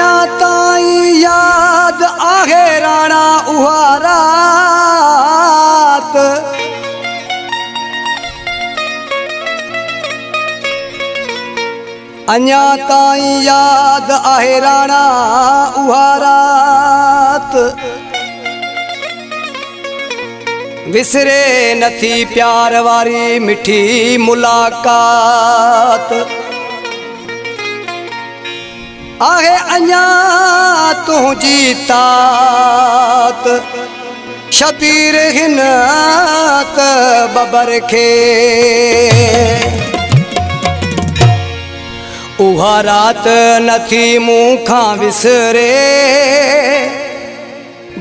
अञा ताईं याद आहे राणा उहा रात। अञा ताईं याद आहे राणा उहा रात। विसरे नथी प्यार वारी मिठी मुलाकात। आहे अञा तुंहिंजी तात शबीर हिन त बबर खे। उहा रात नथी मूं खां विसरे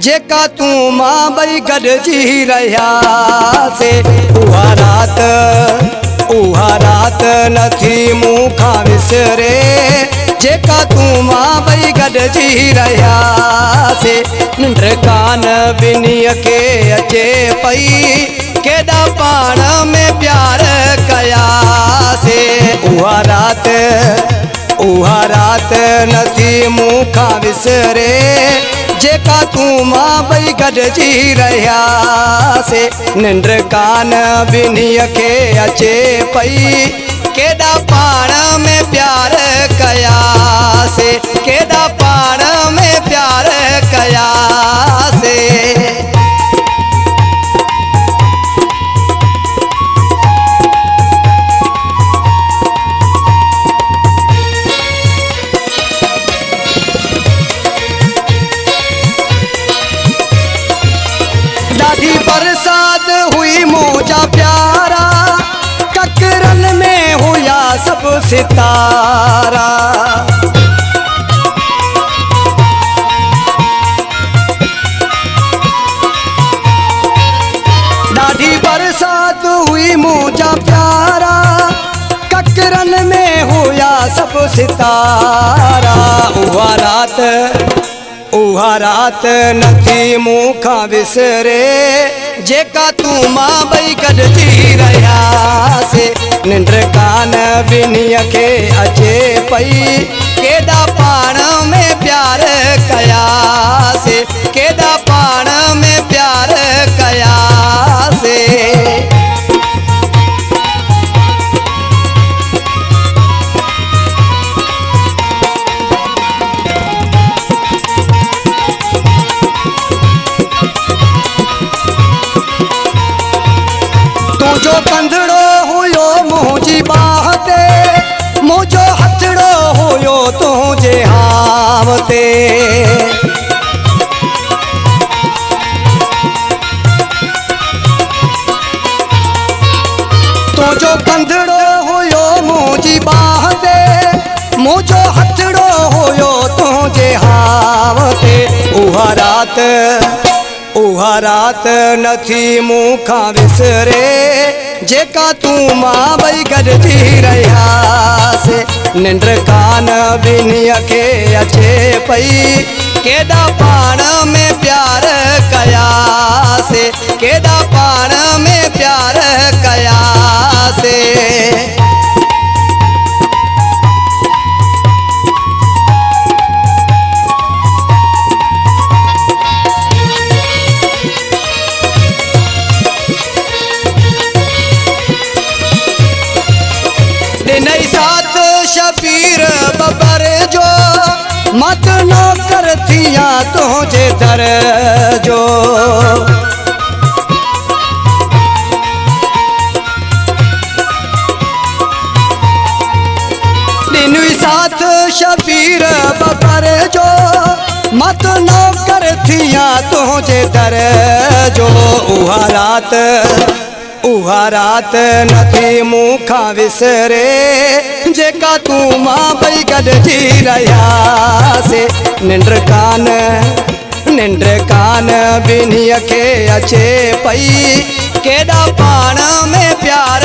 जेका तूं मां ॿई गॾिजी रहियासीं। उहा रात नथी मूं खां विसरे जेका तूं मां ॿई गॾिजी रहियासीं। निंड कान ॿिन्हीअ खे अचे पई केॾा पाण में प्यार कयासीं। उहा रात नथी मूं खां विसरे जेका तूं मां ॿई गॾिजी रहियासीं। निंड कान ॿिन्हीअ खे अचे पई केॾा पाण में प्यार कयासीं। केॾा पाण में प्यार कयासीं। ॾाढी बरसात हुई मौजा प्यारा ककरन में हुया सब सितारा। ॾाढी बरसात हुई मौजा प्यारा ककरन में हुया सब सितारा। उहा रात नथी मूं खां विसरे जेका तूं मां ॿई गॾिजी रहियासीं। निंड कान ॿिन्हीअ खे अचे पई केॾा पाण में प्यार कयासीं। केॾा पाण में प्यार कयासीं। मुंहिंजो कंधड़ो हुयो मुंहिंजी बाह ते मुंहिंजो हथड़ो हुयो तुंहिंजे हाव ते। तुंहिंजो कंधड़ो हुयो मुंहिंजी बाह ते मुंहिंजो हथड़ो हुयो तुंहिंजे हाव ते। उहा रात नथी मूं खां विसरे जेका तूं मां ॿई गॾिजी रहियासीं। निंड कान ॿिन्हीअ खे अचे पई केॾा पाण में प्यार कयासीं। केॾा पाण में प्यार कयासीं। नई साथ शबीर बबर जो मत नौकर थिया तुंहिंजे दर जो। ॾिनुई साथ शबीर बबर जो मत नौकर थिया तुंहिंजे दर जो। उहा रात नथी मूं खां विसरे जेका तूं मां ॿई गॾिजी रहियासीं। निंड कान ॿिन्हीअ खे अचे पई केॾा पाण में प्यार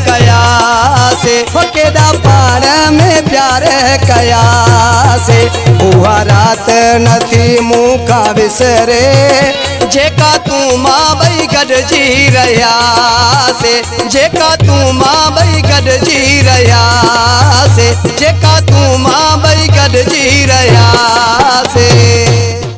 कयासीं। केॾा पाण में प्यार कयासीं। उहा रात नथी मूं खां विसरे जेका तूं मां ॿई गॾिजी रहियासीं। जेका तूं मां ॿई गॾिजी रहियासीं। जेका तूं मां ॿई गॾ जी रहा।